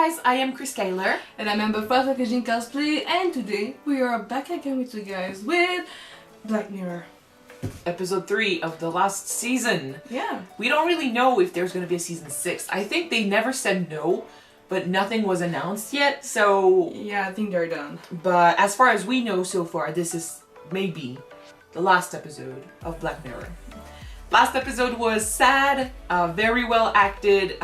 guys, I am Chris Kaler. And I'm Amber from Kyuujin Cosplay, and today we are back again with you guys with Black Mirror. Episode 3 of the last season. Yeah. We don't really know if there's gonna be a season 6. I think they never said no, but nothing was announced yet, so... Yeah, I think they're done. But as far as we know so far, this is maybe the last episode of Black Mirror. Last episode was sad, very well acted.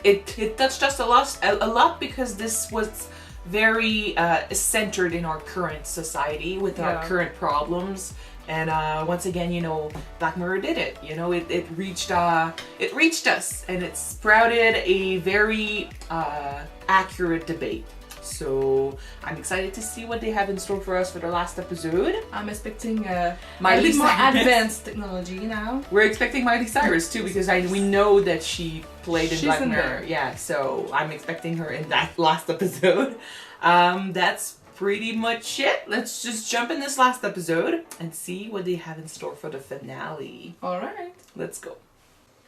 It touched us a lot because this was very centered in our current society with our current problems. And once again, you know, Black Mirror did it. You know, it reached us, and it sprouted a very accurate debate. So I'm excited to see what they have in store for us for the last episode. I'm expecting a Miley bit more Cyrus. advanced technology now. We're expecting Miley Cyrus too, because we know that she played in Black Mirror. Yeah, so I'm expecting her in that last episode. That's pretty much it. Let's just jump in this last episode and see what they have in store for the finale. Alright. Let's go.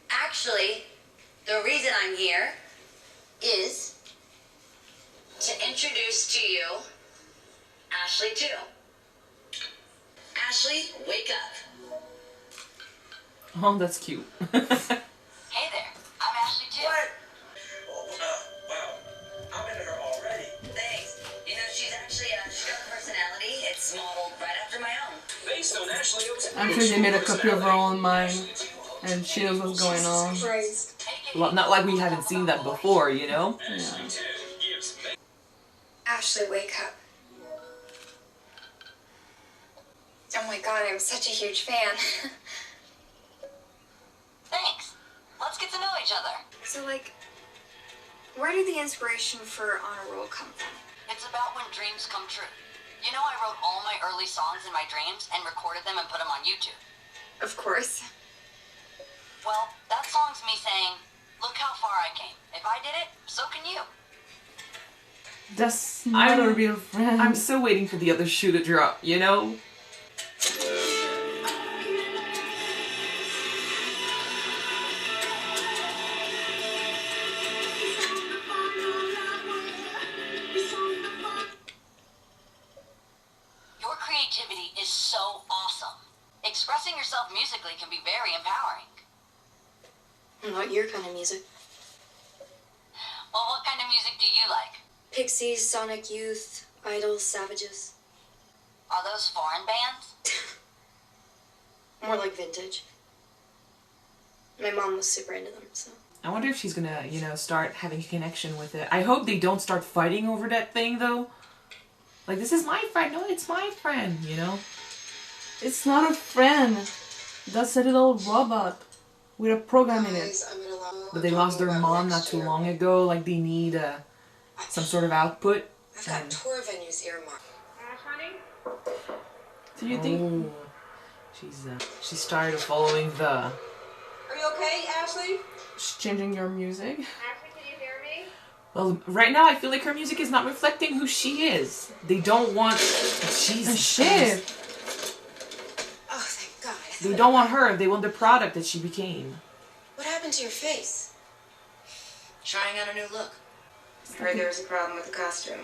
Actually, the reason I'm here is to introduce to you Ashley too. Ashley, wake up. Oh, that's cute. Hey there, I'm Ashley too. What? Wow, I'm into her already. Thanks. You know, she's got a personality. It's modeled right after my own. Based on Ashley Oak's I'm sure they made a copy of her own mind and she knows what's going on. Well, not like we haven't seen that before, you know? Yeah. Ashley, wake up. Oh my god, I'm such a huge fan. Thanks. Let's get to know each other. So, like, where did the inspiration for Honor Roll come from? It's about when dreams come true. You know, I wrote all my early songs in my dreams and recorded them and put them on YouTube. Of course. Well, that song's me saying, look how far I came. If I did it, so can you. That's not a real friend. I'm still waiting for the other shoe to drop, you know? Your creativity is so awesome. Expressing yourself musically can be very empowering. Not your kind of music. Well, what kind of music do you like? Pixies, Sonic Youth, Idols, Savages. Are those foreign bands? More like vintage. My mom was super into them, so. I wonder if she's gonna, you know, start having a connection with it. I hope they don't start fighting over that thing, though. Like, this is my friend. No, it's my friend, you know? It's not a friend. That's a little robot with a program in it. But they lost their mom not too long ago. Like, they need some sort of output. I've got tour venues earmarked. Do you think? Oh, she's tired of following the... Are you okay, Ashley? She's changing your music? Ashley, can you hear me? Well, right now I feel like her music is not reflecting who she is. They don't want... Jesus. Shit! Oh, thank God. They don't want her. They want the product that she became. What happened to your face? Trying out a new look. I heard there was a problem with the costume.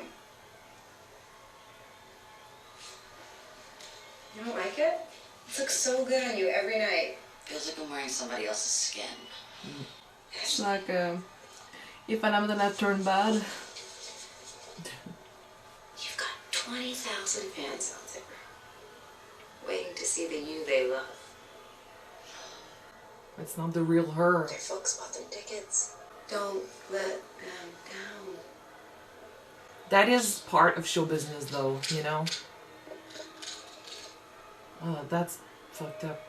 You don't like it? It looks so good on you every night. Feels like I'm wearing somebody else's skin. It's like, if an Amazon turned bad. You've got 20,000 fans out there, waiting to see the you they love. It's not the real her. Their folks bought them tickets. Don't let them down. That is part of show business, though, you know? Oh, that's fucked up.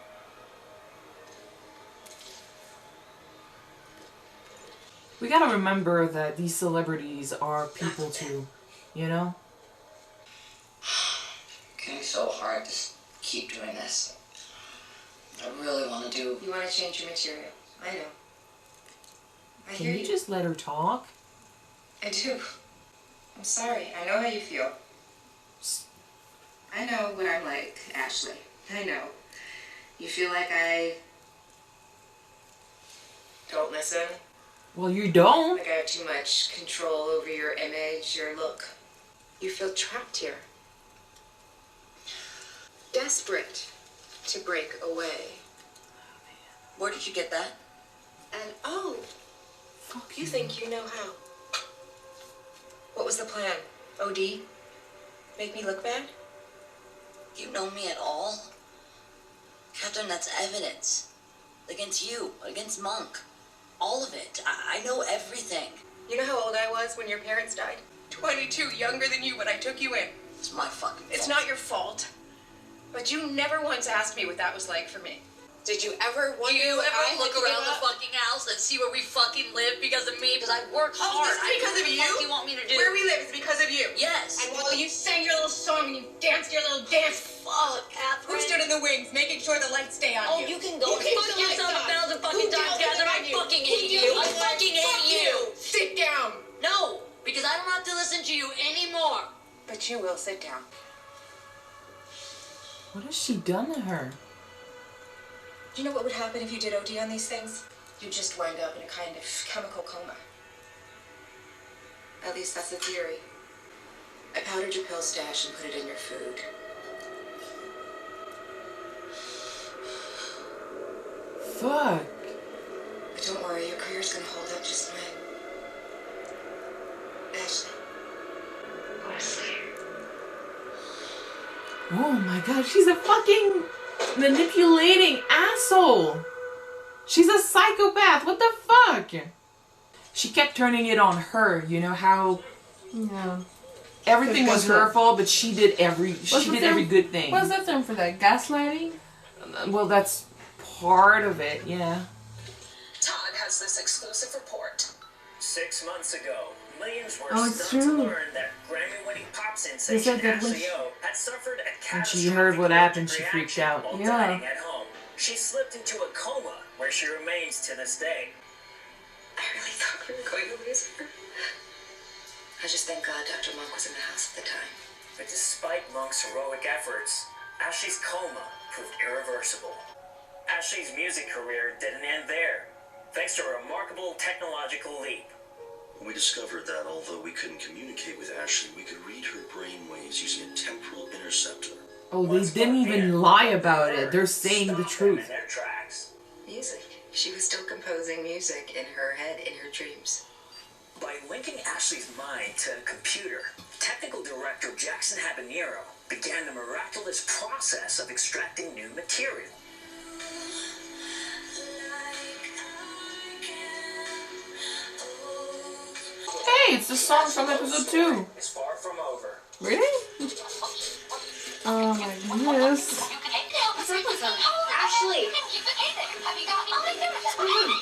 We gotta remember that these celebrities are people too, you know? It's getting so hard to keep doing this. I really want to do... You want to change your material. I know. I Can hear you you. just let her talk? I do. I'm sorry. I know how you feel. I know what I'm like, Ashley. I know. You feel like I don't listen, Well, you don't. Like I have too much control over your image, your look. You feel trapped here. Desperate to break away. Where did you get that? And oh, you think you know how. What was the plan? OD? Make me look bad? You know me at all? Captain, that's evidence. Against you, against Monk. All of it. I know everything. You know how old I was when your parents died? 22, younger than you when I took you in. It's my fucking fault. It's not your fault. But you never once asked me what that was like for me. Did you ever wonder You what I ever look had to around give the up? fucking house and see where we fucking live because of me? Because I work Oh, hard. this is because of you? What do you want me to do? Where we live is because of you. Yes. And while you sang your little song and you danced your little dance, Fuck, Catherine. who stood in the wings making sure the lights stay on Oh, you? you can go Who and keeps fuck the lights yourself on? 1,000 fucking Who times, deals with Catherine. I it on you? fucking Who hate deals you. with I it on fucking Fuck hate you. Sit down. No, because I don't have to listen to you anymore. But you will sit down. What has she done to her? Do you know what would happen if you did OD on these things? You'd just wind up in a kind of chemical coma. At least that's the theory. I powdered your pill stash and put it in your food. Fuck. But don't worry, your career's gonna hold up just fine. Ashley. Wesley. Oh my god, she's a fucking manipulating asshole. She's a psychopath. What the fuck? She kept turning it on her. You know how Yeah. everything was her fault, but she did every good thing. What's that term for that? Gaslighting? Well, that's part of it. Yeah. Todd has this exclusive report. 6 months ago, millions were Oh, it's stunned to true. learn that Grammy-winning pop They sensation said that when Ashley O had suffered a When catastrophic she heard what happened, allergic she freaked reaction out. while Yeah. dining at home. She slipped into a coma where she remains to this day. I really thought we were going to lose her. I just thank God Dr. Monk was in the house at the time. But despite Monk's heroic efforts, Ashley's coma proved irreversible. Ashley's music career didn't end there, thanks to a remarkable technological leap. We discovered that although we couldn't communicate with Ashley, we could read her brain waves using a temporal interceptor. Oh, they didn't even lie about it. They're saying the Stop them truth. in their tracks. Music. She was still composing music in her head, in her dreams. By linking Ashley's mind to a computer, technical director Jackson Habanero began the miraculous process of extracting new material. Hey, it's the song from episode 2. It's far from over. Really? Oh my goodness. What's up with her? Ashley! Have you got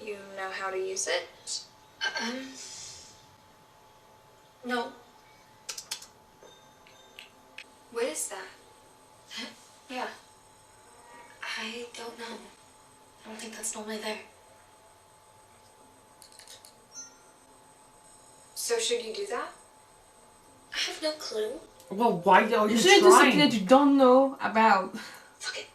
You know how to use it? No. What is that? Yeah. I don't know. I don't think that's normally there. So should you do that? I have no clue. Well, why are You you should do something trying? that you don't know about. Fuck it.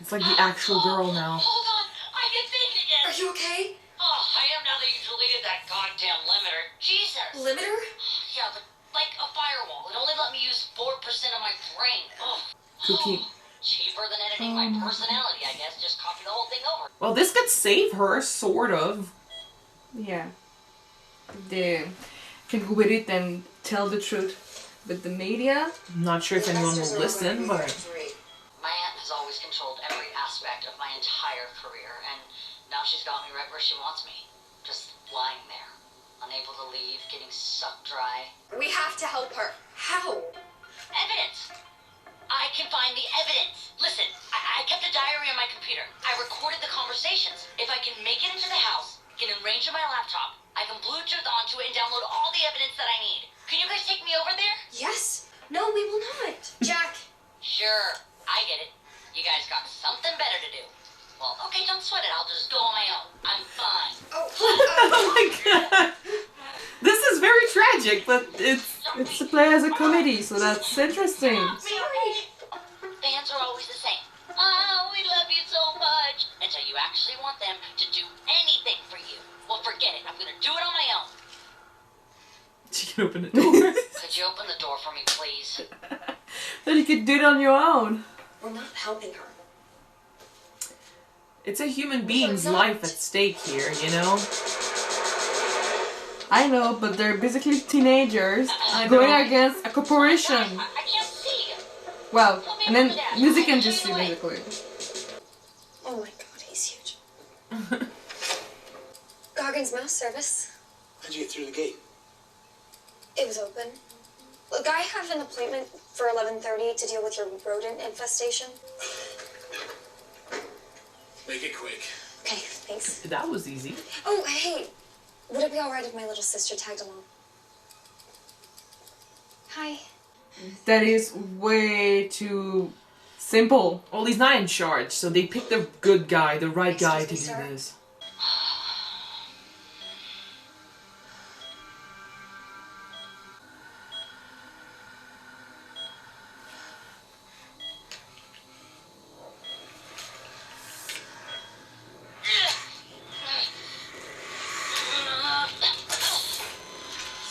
It's like the actual girl now. Hold on, I can think again. Are you okay? Oh, I am now that you deleted that goddamn limiter. Jesus. Limiter? Yeah, but like a firewall. It only let me use 4% of my brain. Oh. Cookie. Cheaper than editing my personality, I guess. Just copy the whole thing over. Well, this could save her, sort of. Yeah. They can go with it and tell the truth. But the media, I'm not sure if anyone will listen, but My aunt has always controlled every aspect of my entire career, and now she's got me right where she wants me. Just lying there, unable to leave, getting sucked dry. We have to help her. How? Evidence! I can find the evidence. Listen, I kept a diary on my computer. I recorded the conversations. If I can make it into the house, get in range of my laptop, I can Bluetooth onto it and download all the evidence that I need. Can you guys take me over there? Yes. No, we will not. Jack. Sure, I get it. You guys tragic, but It's to play as a comedy, so that's interesting. Fans are always the same. Oh, we love you so much. Until you actually want them to do anything for you. Well, forget it. I'm gonna do it on my own. She can open the door. Could you open the door for me, please? Then you could do it on your own. We're not helping her. It's a human being's life at stake here, you know? I know, but they're basically teenagers I going know. against a corporation. I can't see. Well, and then music industry basically. Oh my god, he's huge. Goggins Mouse Service. How'd you get through the gate? It was open. Look, I have an appointment for 11:30 to deal with your rodent infestation. Make it quick. Okay, thanks. That was easy. Oh, hey. Would it be alright if my little sister tagged along? Hi. That is way too simple. Well, he's not in charge, so they picked the good guy, the right guy to Excuse do me, sir? this.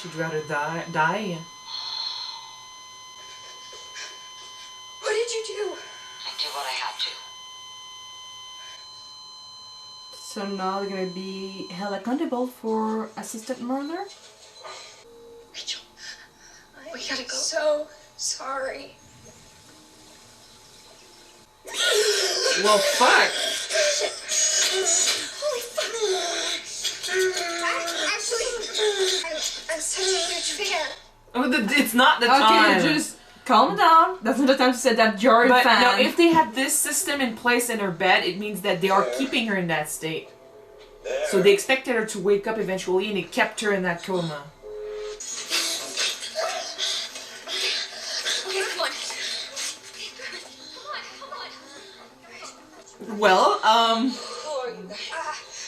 She'd rather die. What did you do? I did what I had to. So now they're gonna be held accountable for assisted murder? Rachel, we gotta go. So sorry. Well, fuck. Holy fuck! Actually, I'm such a huge fan. Oh, it's not the time. Okay, just calm down. That's not the time to say that you're a But fan. no, if they have this system in place in her bed, it means that they are keeping her in that state. So they expected her to wake up eventually, and they kept her in that coma. Okay, come on. Come on. Well,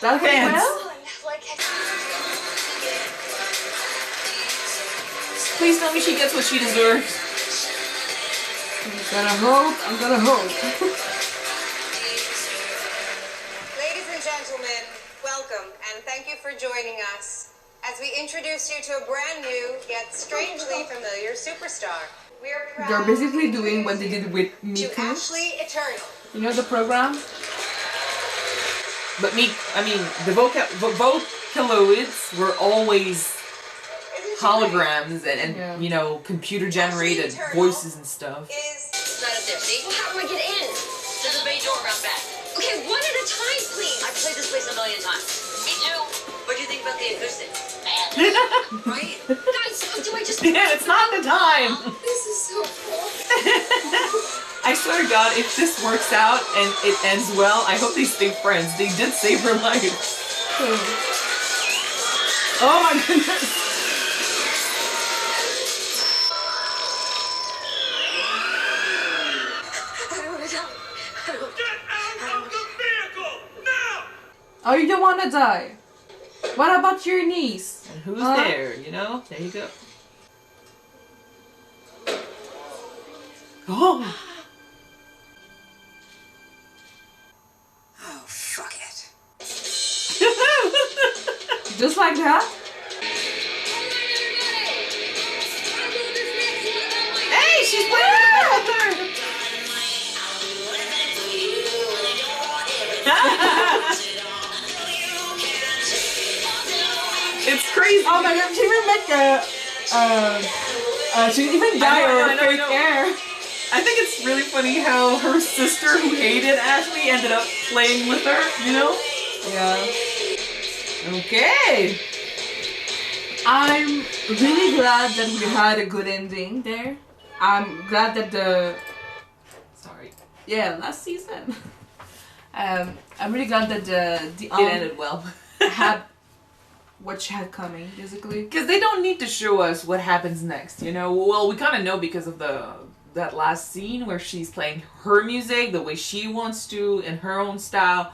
That went fans. well? Please tell me she gets what she deserves. I'm gonna hope. Ladies and gentlemen, welcome and thank you for joining us as we introduce you to a brand new yet strangely familiar superstar. We are proud They're basically doing what they did with Me to Too. Ashley Eternal. You know the program? But the Vocaloids were always holograms and Yeah. you know, computer generated voices and stuff. Is Not up there, see? Well, how do I get in? There's a bay door around back. Okay, one at a time, please. I've played this place a million times. Me too. What do you think about the acoustics? Man. Right? Guys, do I just... Yeah, it's not the time. This is so cool. I swear to God, if this works out and it ends well, I hope they stay friends. They did save her life. Oh my goodness. I don't want to die. I don't... Get out of the vehicle! Now! Oh, you don't want to die. What about your niece? And who's Huh? there, you know? There you go. Oh! oh fuck it. Just like that? Hey, she's playing with her! It's crazy. Oh my god, she even make she even dyed her fake hair. I think it's really funny how her sister, who hated Ashley, ended up playing with her, you know? Yeah. Okay. I'm really glad that we had a good ending there. I'm glad that last season. I'm really glad that the It ended well. had what she had coming, basically. Because they don't need to show us what happens next, you know? Well, we kind of know because of that last scene where she's playing her music the way she wants to, in her own style.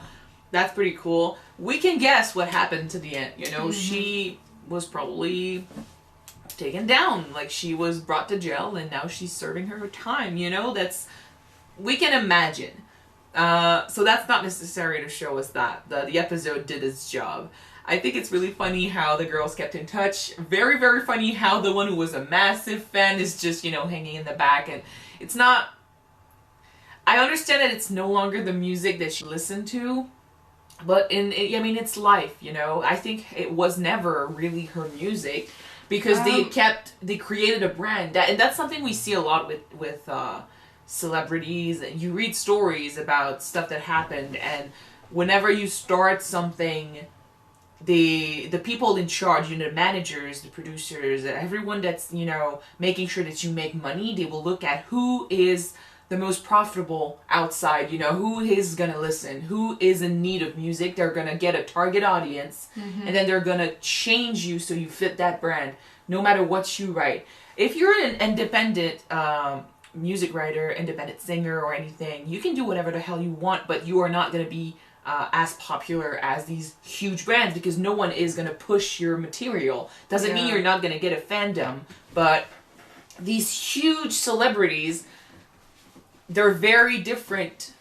That's pretty cool. We can guess what happened to the end, you know? She was probably taken down. Like, she was brought to jail and now she's serving her time, you know? We can imagine. So that's not necessary to show us that. The episode did its job. I think it's really funny how the girls kept in touch. Very, very funny how the one who was a massive fan is just, you know, hanging in the back. And it's not... I understand that it's no longer the music that she listened to. But it's life, you know. I think it was never really her music. Because they created a brand. And that's something we see a lot with celebrities. You read stories about stuff that happened. And whenever you start something... the people in charge, you know, the managers, the producers, everyone that's, you know, making sure that you make money, they will look at who is the most profitable outside, you know, who is gonna listen, who is in need of music. They're gonna get a target audience, and then they're gonna change you so you fit that brand, no matter what you write. If you're an independent music writer, independent singer or anything, you can do whatever the hell you want, but you are not gonna be as popular as these huge brands, because no one is going to push your material. Doesn't mean you're not going to get a fandom, but these huge celebrities, they're very different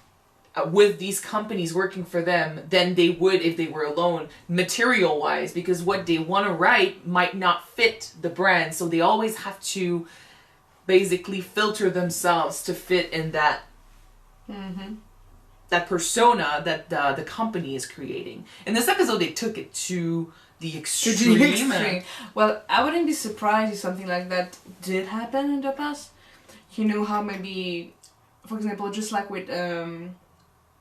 with these companies working for them than they would if they were alone, material-wise, because what they want to write might not fit the brand, so they always have to basically filter themselves to fit in that that persona that the company is creating. In this episode, they took it to the extreme. Well, I wouldn't be surprised if something like that did happen in the past. You know how maybe, for example, just like with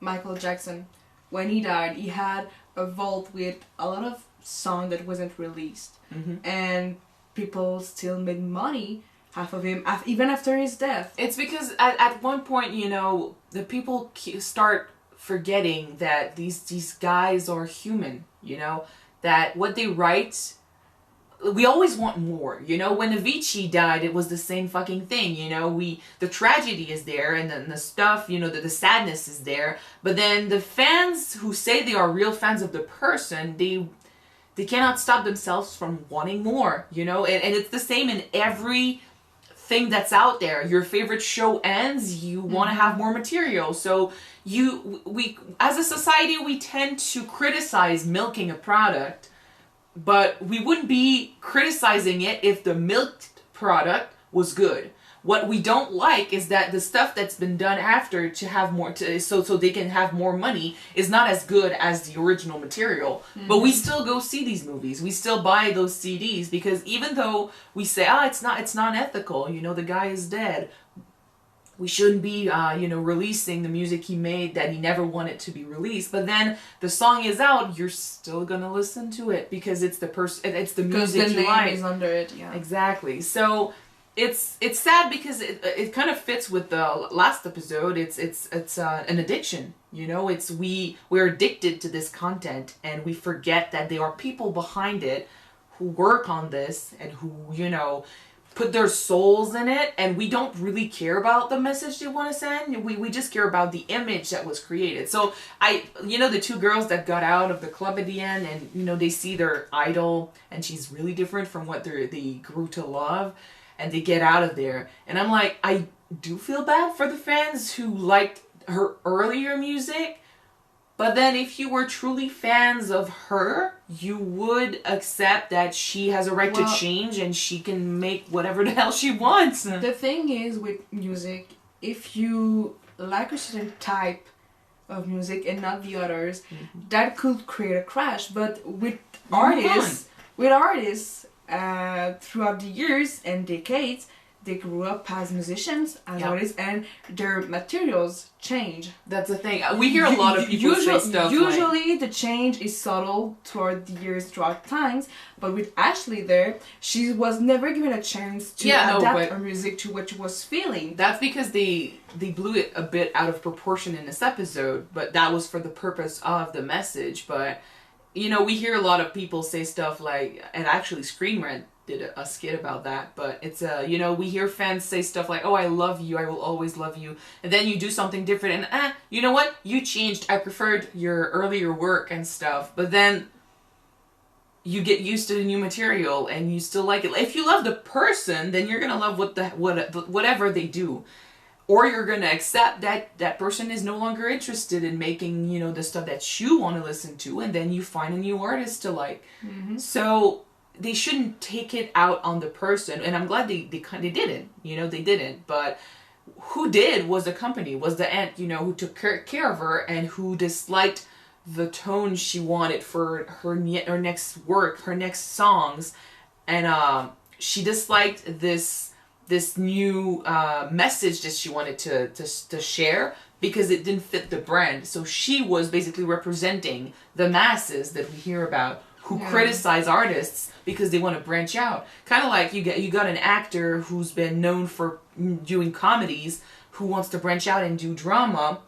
Michael Jackson, when he died, he had a vault with a lot of songs that wasn't released. And people still made money half of him, even after his death. It's because at one point, you know, the people start forgetting that these guys are human, you know, that what they write, we always want more, you know. When Avicii died, it was the same fucking thing, you know. The tragedy is there, and then the stuff, you know, the sadness is there, but then the fans who say they are real fans of the person, they cannot stop themselves from wanting more, you know. And it's the same in every thing that's out there. Your favorite show ends, you want to have more material, so we as a society, we tend to criticize milking a product, but we wouldn't be criticizing it if the milked product was good. What we don't like is that the stuff that's been done after to have more, so they can have more money, is not as good as the original material. But we still go see these movies. We still buy those CDs, because even though we say, it's not ethical, you know, the guy is dead, we shouldn't be, you know, releasing the music he made that he never wanted to be released. But then the song is out, you're still gonna listen to it because it's the music you like. Is under it, yeah. Exactly. So it's sad because it kind of fits with the last episode. It's an addiction, you know. We're addicted to this content, and we forget that there are people behind it who work on this and who, you know, put their souls in it, and we don't really care about the message they want to send. We just care about the image that was created. So you know, the two girls that got out of the club at the end, and, you know, they see their idol and she's really different from what they grew to love, and they get out of there. And I'm like, I do feel bad for the fans who liked her earlier music, but then if you were truly fans of her, you would accept that she has a right to change and she can make whatever the hell she wants. The thing is with music, if you like a certain type of music and not the others, that could create a crash. But with artists, throughout the years and decades, they grew up as musicians, as artists, and their materials change. That's the thing. We hear a lot of people say stuff usually the change is subtle throughout the years, throughout times, but with Ashley there, she was never given a chance to adapt her music to what she was feeling. That's because they blew it a bit out of proportion in this episode, but that was for the purpose of the message. But, you know, we hear a lot of people say stuff like, and actually Screen Rant did a skit about that, but it's you know, we hear fans say stuff like, oh, I love you, I will always love you, and then you do something different and you know what, you changed, I preferred your earlier work and stuff, but then you get used to the new material and you still like it. If you love the person, then you're gonna love whatever they do. Or you're going to accept that that person is no longer interested in making, you know, the stuff that you want to listen to, and then you find a new artist to like. So they shouldn't take it out on the person, and I'm glad they didn't, you know, they didn't. But who did was the company, was the aunt, you know, who took care of her and who disliked the tone she wanted for her next work, her next songs, and she disliked this new message that she wanted to share because it didn't fit the brand. So she was basically representing the masses that we hear about who criticize artists because they want to branch out. Kind of like you got an actor who's been known for doing comedies who wants to branch out and do drama,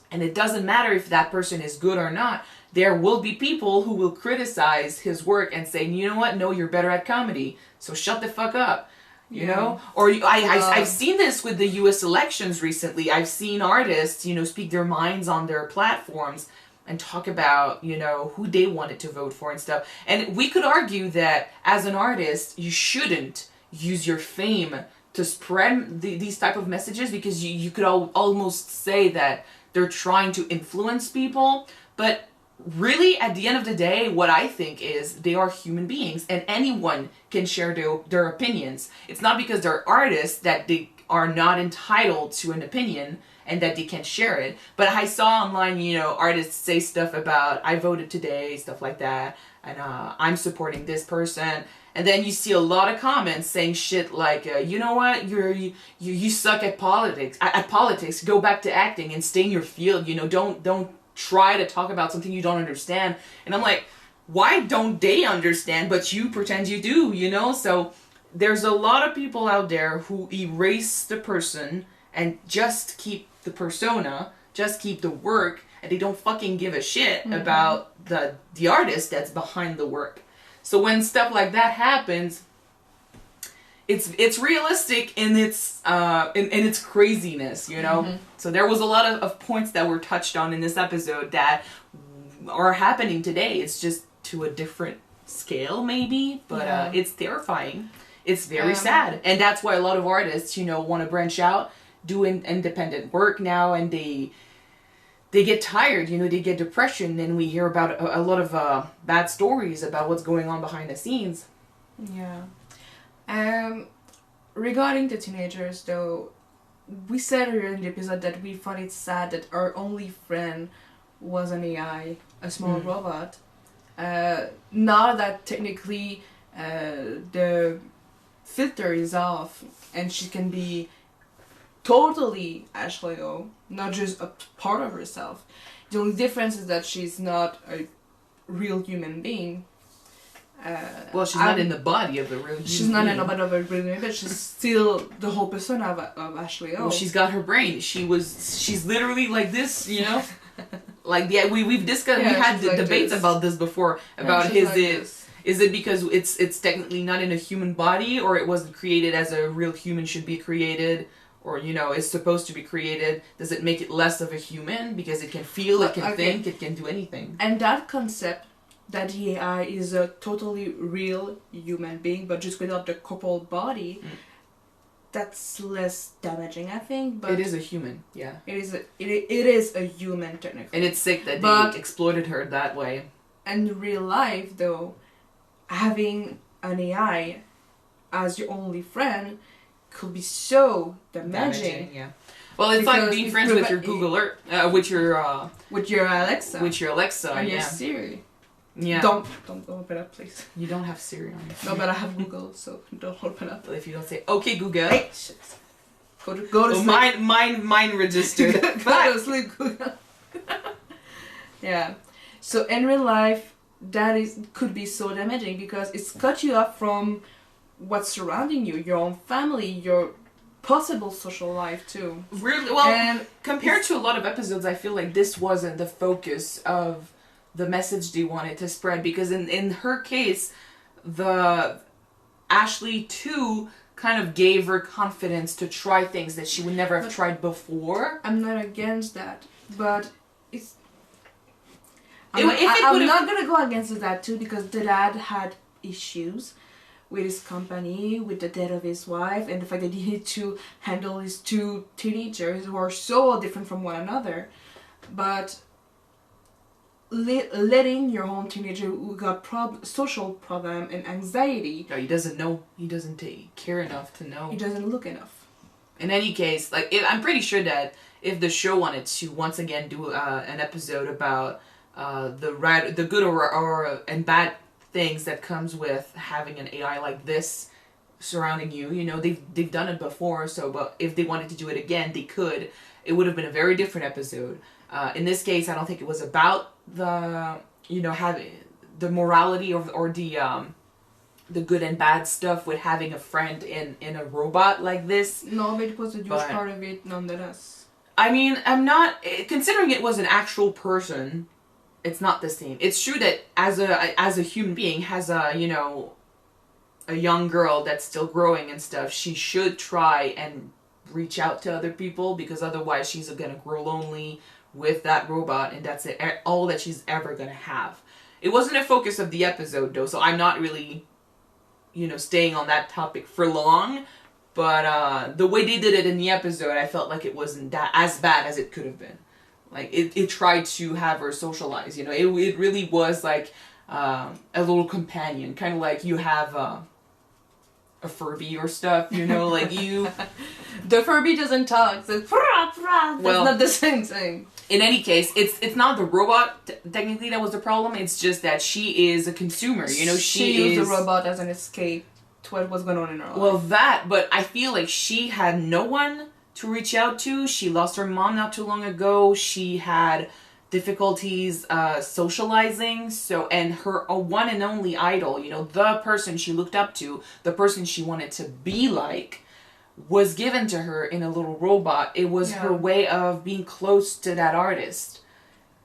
and it doesn't matter if that person is good or not. There will be people who will criticize his work and say, you know what, no, you're better at comedy, so shut the fuck up. You know, or I've seen this with the U.S. elections recently. I've seen artists, you know, speak their minds on their platforms and talk about, you know, who they wanted to vote for and stuff. And we could argue that as an artist, you shouldn't use your fame to spread these type of messages, because you could almost say that they're trying to influence people. But really, at the end of the day, what I think is they are human beings and anyone can share their opinions. It's not because they're artists that they are not entitled to an opinion and that they can't share it. But I saw online, you know, artists say stuff about, I voted today, stuff like that, and I'm supporting this person. And then you see a lot of comments saying shit like, you know what, you suck at politics. Go back to acting and stay in your field. You know, don't try to talk about something you don't understand. And I'm like, why don't they understand but you pretend you do, you know? So there's a lot of people out there who erase the person and just keep the persona, just keep the work, and they don't fucking give a shit about the artist that's behind the work. So when stuff like that happens, it's realistic in its craziness, you know? So there was a lot of points that were touched on in this episode that are happening today. It's just to a different scale, maybe, but it's terrifying. It's very sad. And that's why a lot of artists, you know, want to branch out, do independent work now, and they get tired, you know, they get depression, and we hear about a lot of bad stories about what's going on behind the scenes. Yeah. Regarding the teenagers, though, we said earlier in the episode that we found it sad that our only friend was an AI, a small robot. Now that technically the filter is off and she can be totally Ashley O, not just a part of herself. The only difference is that she's not a real human being. Well, she's not in the body of a real human She's not in the body of a real human, but she's still the whole persona of Ashley O. Well, she's got her brain. She's literally like this, you know? Like, yeah, we've discussed, we had like debates about this before, about is it because it's technically not in a human body, or it wasn't created as a real human should be created, or, you know, is supposed to be created. Does it make it less of a human because it can feel, it can think, it can do anything? And that concept that the AI is a totally real human being, but just without the corporal body, that's less damaging, I think. But it is a human, yeah. It is a human, technically. And it's sick that they exploited her that way. In real life, though, having an AI as your only friend could be so damaging. Yeah. Well, it's like being friends with your Google Earth, with your Alexa. With your Alexa, and your Siri. Yeah. Don't open up, please. You don't have Siri on your phone. No, but I have Google, so don't open up. If you don't say, okay, Google. Hey, shit. Go to sleep. Mine registered. Go to sleep, Google. Yeah. So in real life, that could be so damaging because it's cut you off from what's surrounding you, your own family, your possible social life too. Really? Well, and compared to a lot of episodes, I feel like this wasn't the focus of the message they wanted to spread, because in her case, the Ashley too kind of gave her confidence to try things that she would never have tried before. I'm not against that, but I'm not gonna go against that too, because the dad had issues with his company, with the death of his wife, and the fact that he had to handle his two teenagers who are so different from one another. But letting your own teenager who got social problem and anxiety. No, he doesn't know. He doesn't care enough to know. He doesn't look enough. In any case, like I'm pretty sure that if the show wanted to once again do an episode about the good or and bad things that comes with having an AI like this surrounding you, you know, they've done it before. So, but if they wanted to do it again, they could. It would have been a very different episode. In this case, I don't think it was about the, you know, having the morality or the good and bad stuff with having a friend in a robot like this. No, but it was a huge part of it nonetheless. I mean, I'm not, considering it was an actual person, it's not the same. It's true that as a human being, has a, you know, a young girl that's still growing and stuff, she should try and reach out to other people, because otherwise she's gonna grow lonely with that robot, and that's it, all that she's ever gonna have. It wasn't a focus of the episode though, so I'm not really, you know, staying on that topic for long, but the way they did it in the episode, I felt like it wasn't that as bad as it could have been. Like it tried to have her socialize, you know, it really was like a little companion, kind of like you have a Furby or stuff, you know, like you... The Furby doesn't talk, so it's not the same thing. In any case, it's not the robot technically that was the problem, it's just that she is a consumer, you know, she used the robot as an escape to what was going on in her life. Well, but I feel like she had no one to reach out to. She lost her mom not too long ago. She had difficulties socializing, so, and her one and only idol, you know, the person she looked up to, the person she wanted to be like, was given to her in a little robot. It was her way of being close to that artist.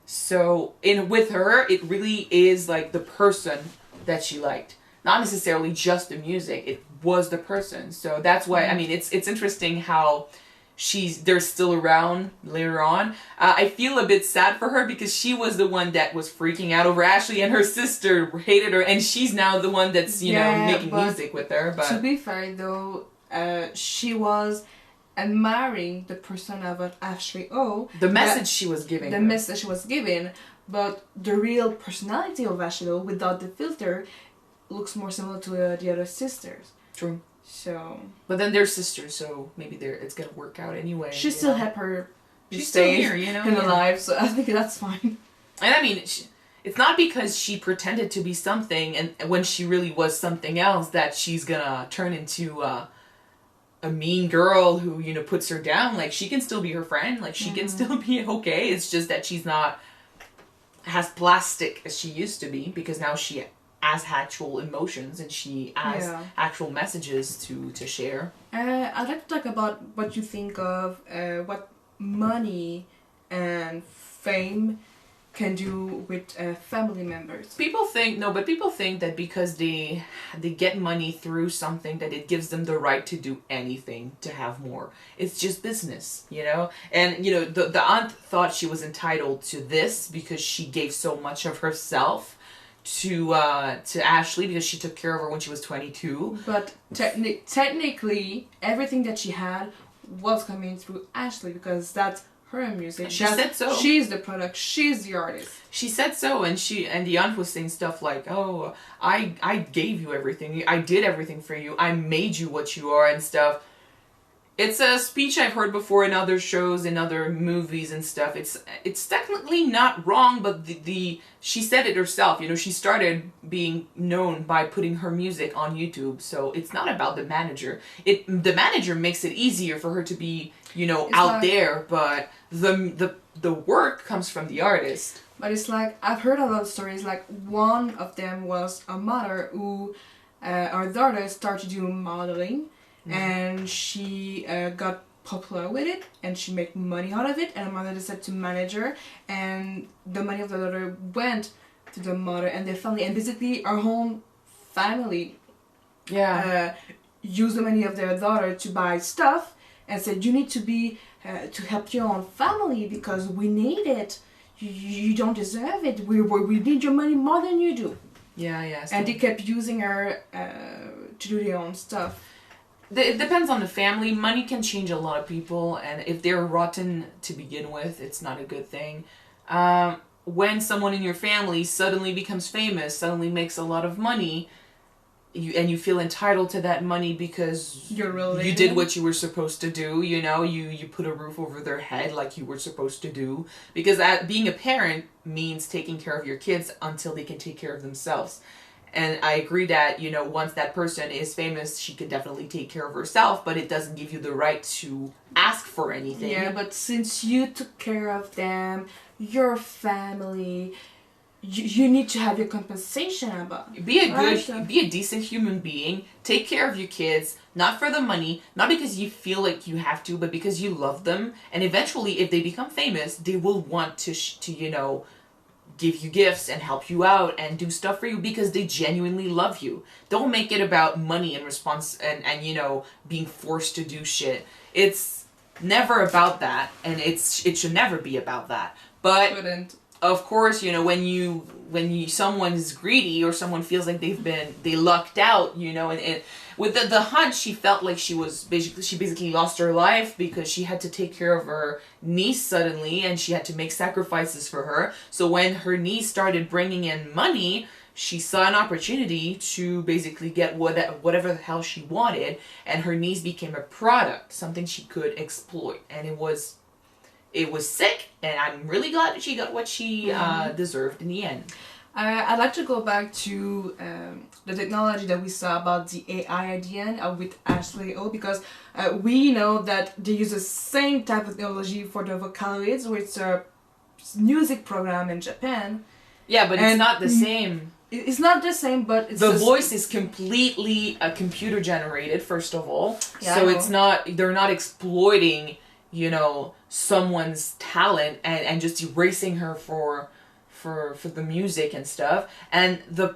So with her, it really is like the person that she liked, not necessarily just the music. It was the person. So that's why, I mean, it's interesting how they're still around later on. I feel a bit sad for her, because she was the one that was freaking out over Ashley, and her sister hated her, and she's now the one that's, you know, making music with her. But to be fair though, she was admiring the persona of Ashley O. The message she was giving. The message she was giving, but the real personality of Ashley O, without the filter, looks more similar to the other sisters. True. So. But then they're sisters, so maybe it's gonna work out anyway. She still had her. She's still here, you know, in her life, so I think that's fine. And I mean, it's not because she pretended to be something, and when she really was something else, that she's gonna turn into a mean girl who, you know, puts her down. Like, she can still be her friend. Like, she can still be okay. It's just that she's not as plastic as she used to be, because now she has actual emotions and she has actual messages to share. I'd like to talk about what you think of what money and fame can do with family members. People think that because they get money through something, that it gives them the right to do anything to have more. It's just business, you know? And, you know, the aunt thought she was entitled to this because she gave so much of herself to Ashley, because she took care of her when she was 22. But technically, everything that she had was coming through Ashley, because that's her music. She said so. She's the product. She's the artist. She said so, and the aunt was saying stuff like, "Oh, I gave you everything. I did everything for you. I made you what you are," and stuff. It's a speech I've heard before in other shows, in other movies and stuff. It's technically not wrong, but she said it herself. You know, she started being known by putting her music on YouTube, so it's not about the manager. The manager makes it easier for her to be, you know, out there, but the work comes from the artist. But it's like, I've heard a lot of stories. Like, one of them was a mother who, our daughter started doing modeling. And she got popular with it, and she made money out of it, and her mother decided to manage her, and the money of the daughter went to the mother and their family, and basically our whole family used the money of their daughter to buy stuff, and said, you need to be to help your own family because we need it, you don't deserve it. We need your money more than you do. Yeah. And they kept using her to do their own stuff. It depends on the family. Money can change a lot of people, and if they're rotten to begin with, it's not a good thing. When someone in your family suddenly becomes famous, suddenly makes a lot of money, you feel entitled to that money because you did what you were supposed to do, you put a roof over their head like you were supposed to do. Because being a parent means taking care of your kids until they can take care of themselves. And I agree that, once that person is famous, she can definitely take care of herself, but it doesn't give you the right to ask for anything. Yeah, but since you took care of them, your family, you need to have your compensation about. Be a decent human being. Take care of your kids, not for the money, not because you feel like you have to, but because you love them. And eventually, if they become famous, they will want to give you gifts and help you out and do stuff for you because they genuinely love you. Don't make it about money and response and being forced to do shit. It's never about that, and it should never be about that. But of course, when someone's greedy or someone feels like they lucked out, and with the hunt, she felt like she basically lost her life because she had to take care of her niece suddenly, and she had to make sacrifices for her. So when her niece started bringing in money, she saw an opportunity to basically get whatever the hell she wanted, and her niece became a product, something she could exploit, and it was sick, and I'm really glad that she got what she deserved in the end. I'd like to go back to the technology that we saw about the AI at the end with Ashley O, because we know that they use the same type of technology for the Vocaloids, which is a music program in Japan. Yeah, but it's not the same. It's not the same, but it's the voice is completely computer generated, first of all. Yeah, so they're not exploiting, someone's talent and just erasing her for the music and stuff. And the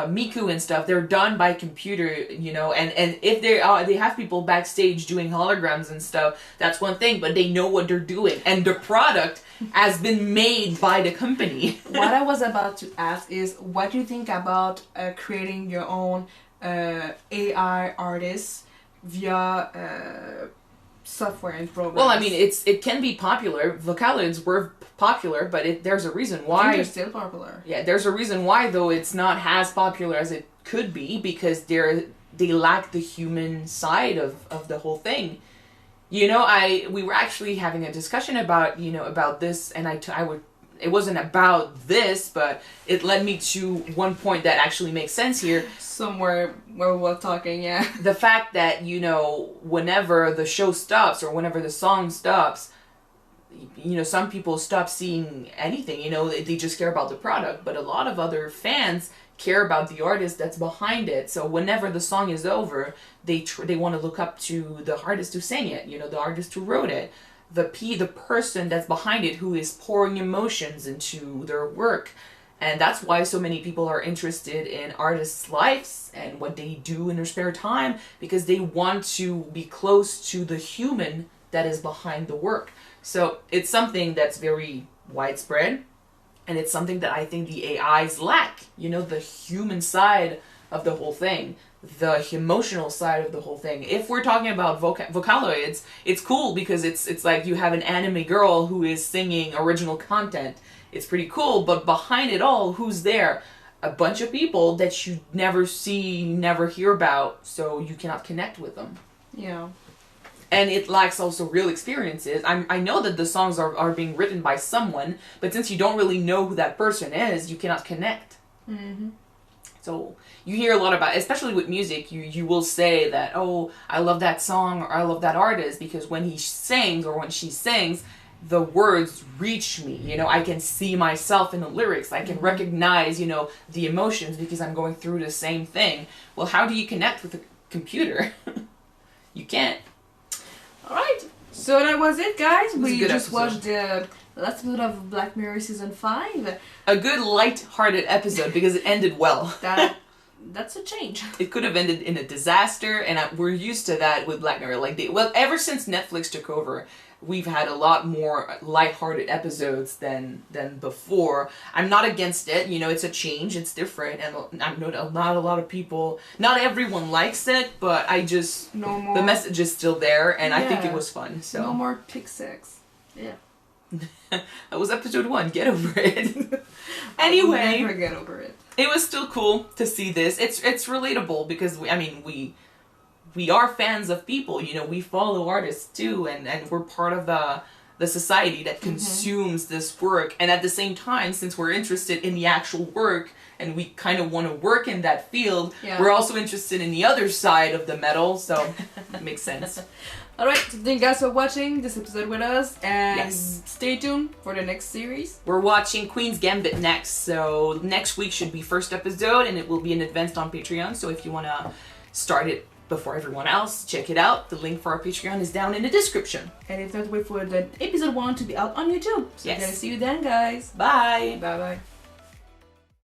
Miku and stuff, they're done by computer, and if they have people backstage doing holograms and stuff, that's one thing, but they know what they're doing, and the product has been made by the company. What I was about to ask is, what do you think about creating your own AI artists via software and programs? Well, I mean, it can be popular. Vocaloids were popular, but there's a reason why. They're still popular. Yeah, there's a reason why, though it's not as popular as it could be, because they lack the human side of the whole thing. We were actually having a discussion about this, and it wasn't about this, but it led me to one point that actually makes sense here. Somewhere where we were talking, yeah. The fact that, whenever the show stops or whenever the song stops, some people stop seeing anything, they just care about the product, but a lot of other fans care about the artist that's behind it. So whenever the song is over, they want to look up to the artist who sang it, the artist who wrote it, the person that's behind it, who is pouring emotions into their work. And that's why so many people are interested in artists' lives and what they do in their spare time, because they want to be close to the human that is behind the work. So it's something that's very widespread, and it's something that I think the AIs lack. The human side of the whole thing, the emotional side of the whole thing. If we're talking about Vocaloids, it's cool because it's like you have an anime girl who is singing original content. It's pretty cool, but behind it all, who's there? A bunch of people that you never see, never hear about, so you cannot connect with them. Yeah. And it lacks also real experiences. I know that the songs are being written by someone, but since you don't really know who that person is, you cannot connect. Mm-hmm. So you hear a lot about, especially with music, you will say that, oh, I love that song or I love that artist because when he sings or when she sings, the words reach me. I can see myself in the lyrics. I can recognize, the emotions because I'm going through the same thing. Well, how do you connect with a computer? You can't. Alright, so that was it, guys. We just episode. Watched the last episode of Black Mirror Season 5. A good light-hearted episode because it ended well. that's a change. It could have ended in a disaster, and we're used to that with Black Mirror. Like, ever since Netflix took over, we've had a lot more lighthearted episodes than before. I'm not against it, you know, it's a change, it's different, and I know not a lot of people, not everyone likes it, but no more. The message is still there, and I think it was fun, so. No more pig sex. Yeah. That was episode 1, get over it. Anyway. I'll never get over it. It was still cool to see this. It's relatable because we are fans of people, you know, we follow artists too, and we're part of the society that consumes this work, and at the same time, since we're interested in the actual work and we kind of want to work in that field, we're also interested in the other side of the metal, so it makes sense. Alright, so thank you guys for watching this episode with us, and stay tuned for the next series. We're watching Queen's Gambit next, so next week should be first episode, and it will be in advance on Patreon, so if you want to start it before everyone else, check it out. The link for our Patreon is down in the description. And if not, wait for the episode 1 to be out on YouTube. So we're gonna see you then, guys. Bye. Bye bye.